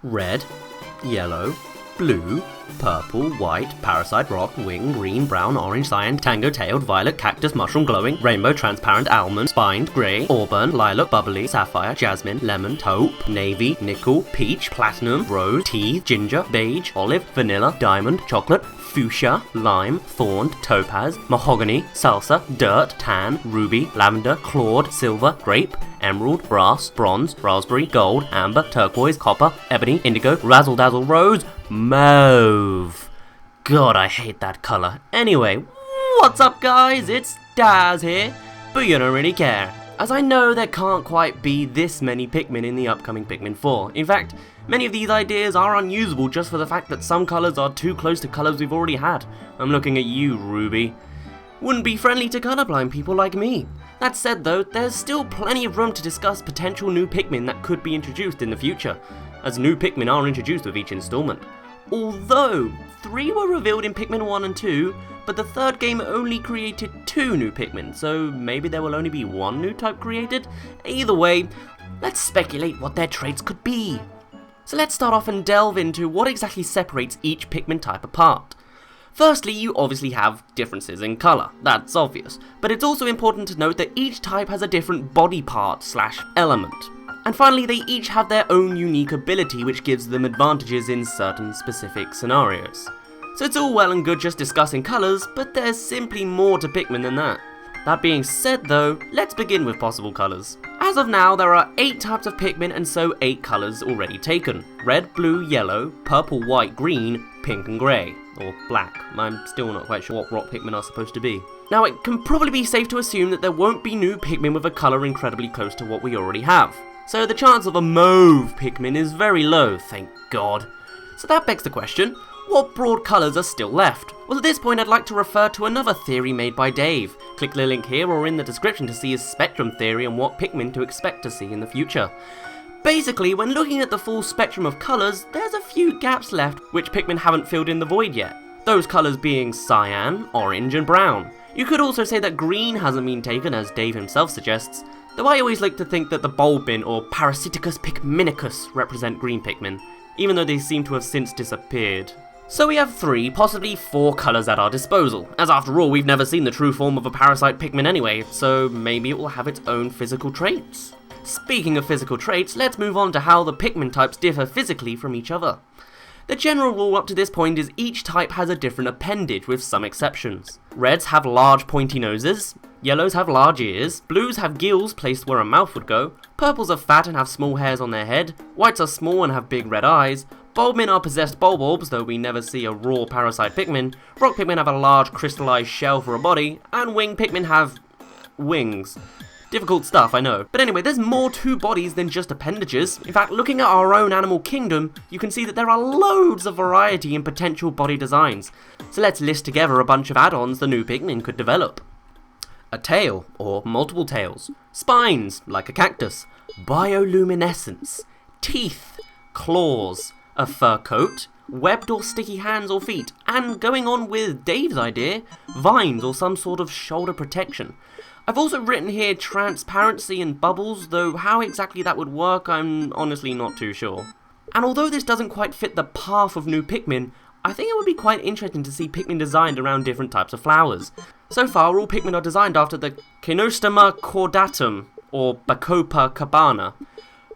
red, yellow, blue, purple, white, parasite, rock, wing, green, brown, orange, cyan, tango, tailed, violet, cactus, mushroom, glowing, rainbow, transparent, almond, spined, grey, auburn, lilac, bubbly, sapphire, jasmine, lemon, taupe, navy, nickel, peach, platinum, rose, tea, ginger, beige, olive, vanilla, diamond, chocolate, fuchsia, lime, thorn, topaz, mahogany, salsa, dirt, tan, ruby, lavender, claude, silver, grape, emerald, brass, bronze, raspberry, gold, amber, turquoise, copper, ebony, indigo, razzle dazzle, rose, mauve. God, I hate that colour. Anyway, what's up guys? It's Daz here, but you don't really care, as I know there can't quite be this many Pikmin in the upcoming Pikmin 4. In fact, many of these ideas are unusable just for the fact that some colours are too close to colours we've already had. I'm looking at you, Ruby. Wouldn't be friendly to colourblind people like me. That said though, there's still plenty of room to discuss potential new Pikmin that could be introduced in the future, as new Pikmin are introduced with each installment. Although, 3 were revealed in Pikmin 1 and 2, but the third game only created 2 new Pikmin, so maybe there will only be 1 new type created? Either way, let's speculate what their traits could be. So let's start off and delve into what exactly separates each Pikmin type apart. Firstly, you obviously have differences in colour, that's obvious, but it's also important to note that each type has a different body part / element. And finally, they each have their own unique ability which gives them advantages in certain specific scenarios. So it's all well and good just discussing colours, but there's simply more to Pikmin than that. That being said though, let's begin with possible colours. As of now, there are 8 types of Pikmin and so 8 colours already taken. Red, blue, yellow, purple, white, green, pink and grey. Or black. I'm still not quite sure what rock Pikmin are supposed to be. Now it can probably be safe to assume that there won't be new Pikmin with a colour incredibly close to what we already have. So the chance of a mauve Pikmin is very low, thank God. So that begs the question, what broad colours are still left? Well, at this point I'd like to refer to another theory made by Dave. Click the link here or in the description to see his spectrum theory on what Pikmin to expect to see in the future. Basically, when looking at the full spectrum of colours, there's a few gaps left which Pikmin haven't filled in the void yet. Those colours being cyan, orange and brown. You could also say that green hasn't been taken, as Dave himself suggests, though I always like to think that the Bulbin or Parasiticus Pikminicus represent green Pikmin, even though they seem to have since disappeared. So we have 3, possibly 4 colours at our disposal, as after all we've never seen the true form of a Parasite Pikmin anyway, so maybe it will have its own physical traits. Speaking of physical traits, let's move on to how the Pikmin types differ physically from each other. The general rule up to this point is each type has a different appendage with some exceptions. Reds have large pointy noses, yellows have large ears, blues have gills placed where a mouth would go, purples are fat and have small hairs on their head, whites are small and have big red eyes, Bulbmin are possessed Bulborbs, though we never see a raw Parasite Pikmin, Rock Pikmin have a large crystallized shell for a body, and Wing Pikmin have wings. Difficult stuff, I know. But anyway, there's more to bodies than just appendages. In fact, looking at our own animal kingdom, you can see that there are loads of variety in potential body designs. So let's list together a bunch of add-ons the new Pikmin could develop. A tail, or multiple tails. Spines, like a cactus. Bioluminescence. Teeth. Claws. A fur coat. Webbed or sticky hands or feet. And going on with Dave's idea, vines or some sort of shoulder protection. I've also written here transparency and bubbles, though how exactly that would work I'm honestly not too sure. And although this doesn't quite fit the path of new Pikmin, I think it would be quite interesting to see Pikmin designed around different types of flowers. So far all Pikmin are designed after the Kinostoma caudatum, or Bacopa cabana.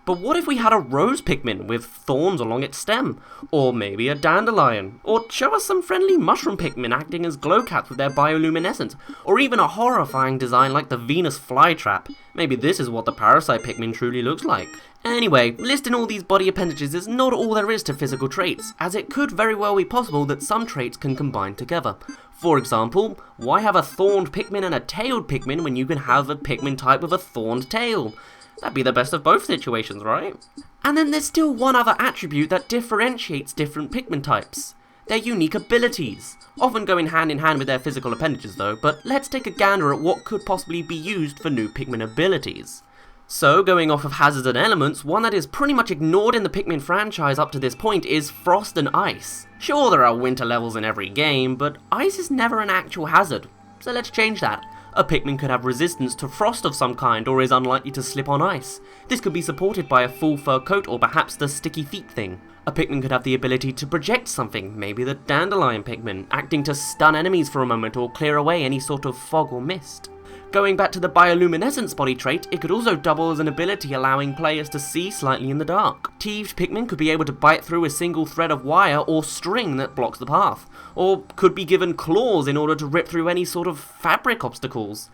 But what if we had a rose Pikmin with thorns along its stem? Or maybe a dandelion? Or show us some friendly mushroom Pikmin acting as glowcats with their bioluminescence? Or even a horrifying design like the Venus flytrap? Maybe this is what the Parasite Pikmin truly looks like. Anyway, listing all these body appendages is not all there is to physical traits, as it could very well be possible that some traits can combine together. For example, why have a thorned Pikmin and a tailed Pikmin when you can have a Pikmin type with a thorned tail? That'd be the best of both situations, right? And then there's still one other attribute that differentiates different Pikmin types. Their unique abilities. Often going hand in hand with their physical appendages though, but let's take a gander at what could possibly be used for new Pikmin abilities. So, going off of hazards and elements, one that is pretty much ignored in the Pikmin franchise up to this point is Frost and Ice. Sure, there are winter levels in every game, but ice is never an actual hazard. So let's change that. A Pikmin could have resistance to frost of some kind or is unlikely to slip on ice. This could be supported by a full fur coat or perhaps the sticky feet thing. A Pikmin could have the ability to project something, maybe the Dandelion Pikmin, acting to stun enemies for a moment or clear away any sort of fog or mist. Going back to the bioluminescence body trait, it could also double as an ability allowing players to see slightly in the dark. Teaved Pikmin could be able to bite through a single thread of wire or string that blocks the path, or could be given claws in order to rip through any sort of fabric obstacles.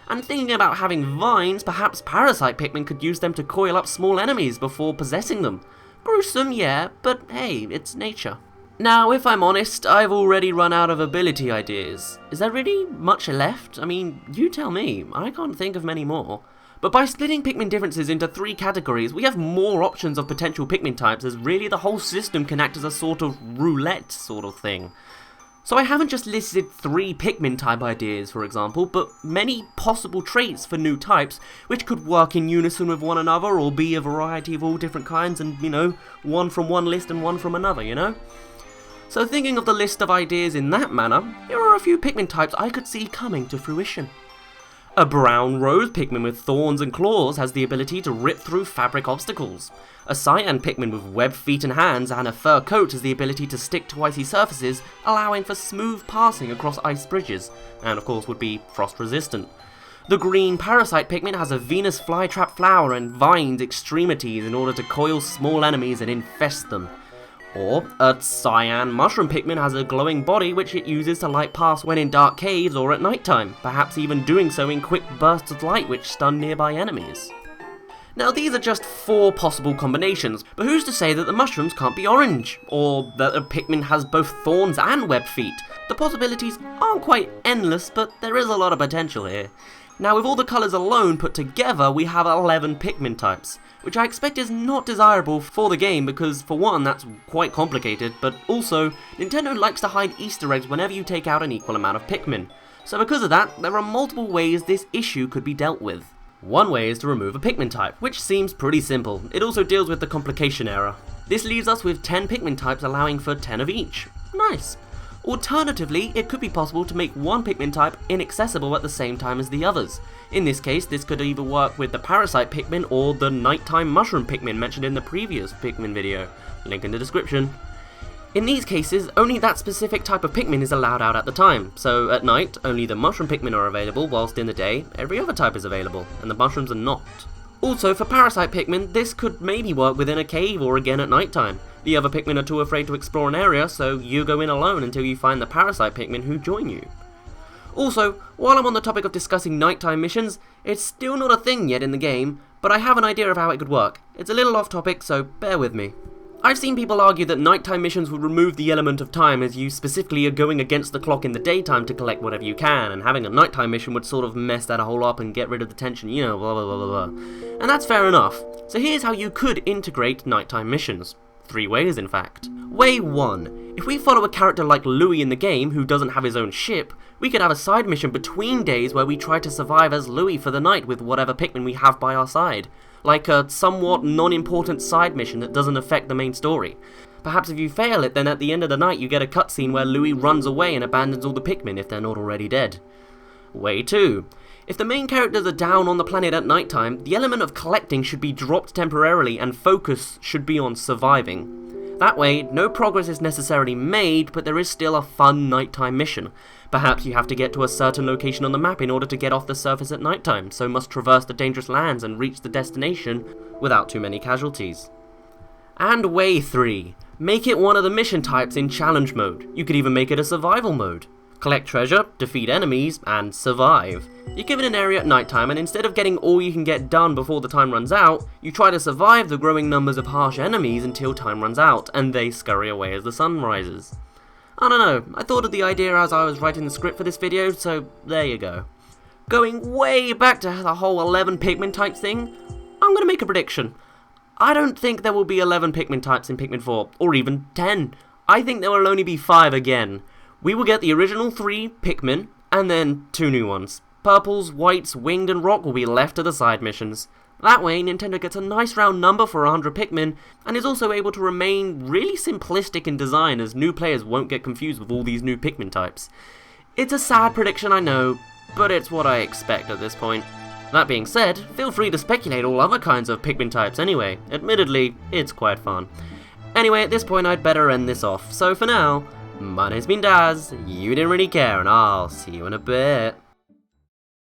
And thinking about having vines, perhaps Parasite Pikmin could use them to coil up small enemies before possessing them. Gruesome, yeah, but hey, it's nature. Now, if I'm honest, I've already run out of ability ideas. Is there really much left? I mean, you tell me, I can't think of many more. But by splitting Pikmin differences into 3 categories, we have more options of potential Pikmin types, as really the whole system can act as a sort of roulette sort of thing. So I haven't just listed 3 Pikmin type ideas, for example, but many possible traits for new types, which could work in unison with one another, or be a variety of all different kinds, and, you know, one from one list and one from another, you know? So thinking of the list of ideas in that manner, here are a few Pikmin types I could see coming to fruition. A brown rose Pikmin with thorns and claws has the ability to rip through fabric obstacles. A cyan Pikmin with webbed feet and hands and a fur coat has the ability to stick to icy surfaces, allowing for smooth passing across ice bridges, and of course would be frost resistant. The green Parasite Pikmin has a Venus flytrap flower and vines extremities in order to coil small enemies and infest them. Or, a cyan mushroom Pikmin has a glowing body which it uses to light paths when in dark caves or at nighttime, perhaps even doing so in quick bursts of light which stun nearby enemies. Now these are just 4 possible combinations, but who's to say that the mushrooms can't be orange? Or that a Pikmin has both thorns and webbed feet? The possibilities aren't quite endless, but there is a lot of potential here. Now with all the colours alone put together, we have 11 Pikmin types, which I expect is not desirable for the game because, for one, that's quite complicated, but also, Nintendo likes to hide Easter eggs whenever you take out an equal amount of Pikmin. So because of that, there are multiple ways this issue could be dealt with. One way is to remove a Pikmin type, which seems pretty simple. It also deals with the complication error. This leaves us with 10 Pikmin types allowing for 10 of each. Nice. Alternatively, it could be possible to make one Pikmin type inaccessible at the same time as the others. In this case, this could either work with the Parasite Pikmin or the Nighttime Mushroom Pikmin mentioned in the previous Pikmin video, link in the description. In these cases, only that specific type of Pikmin is allowed out at the time, so at night, only the Mushroom Pikmin are available, whilst in the day, every other type is available, and the mushrooms are not. Also, for Parasite Pikmin, this could maybe work within a cave or again at nighttime. The other Pikmin are too afraid to explore an area, so you go in alone until you find the Parasite Pikmin who join you. Also, while I'm on the topic of discussing nighttime missions, it's still not a thing yet in the game, but I have an idea of how it could work. It's a little off topic, so bear with me. I've seen people argue that nighttime missions would remove the element of time, as you specifically are going against the clock in the daytime to collect whatever you can, and having a nighttime mission would sort of mess that whole up and get rid of the tension, you know, blah blah blah blah blah. And that's fair enough. So here's how you could integrate nighttime missions. 3 ways, in fact. Way 1. If we follow a character like Louie in the game, who doesn't have his own ship, we could have a side mission between days where we try to survive as Louie for the night with whatever Pikmin we have by our side. Like a somewhat non-important side mission that doesn't affect the main story. Perhaps if you fail it, then at the end of the night you get a cutscene where Louie runs away and abandons all the Pikmin if they're not already dead. Way 2. If the main characters are down on the planet at nighttime, the element of collecting should be dropped temporarily and focus should be on surviving. That way, no progress is necessarily made, but there is still a fun nighttime mission. Perhaps you have to get to a certain location on the map in order to get off the surface at nighttime, so must traverse the dangerous lands and reach the destination without too many casualties. And way 3. Make it one of the mission types in challenge mode. You could even make it a survival mode. Collect treasure, defeat enemies, and survive. You're given an area at nighttime, and instead of getting all you can get done before the time runs out, you try to survive the growing numbers of harsh enemies until time runs out, and they scurry away as the sun rises. I don't know, I thought of the idea as I was writing the script for this video, so there you go. Going way back to the whole 11 Pikmin types thing, I'm gonna make a prediction. I don't think there will be 11 Pikmin types in Pikmin 4, or even 10. I think there will only be 5 again. We will get the original 3 Pikmin, and then 2 new ones. Purples, whites, winged and rock will be left to the side missions. That way, Nintendo gets a nice round number for 100 Pikmin, and is also able to remain really simplistic in design as new players won't get confused with all these new Pikmin types. It's a sad prediction, I know, but it's what I expect at this point. That being said, feel free to speculate all other kinds of Pikmin types anyway. Admittedly, it's quite fun. Anyway, at this point I'd better end this off, so for now, my name's been Daz, you didn't really care, and I'll see you in a bit.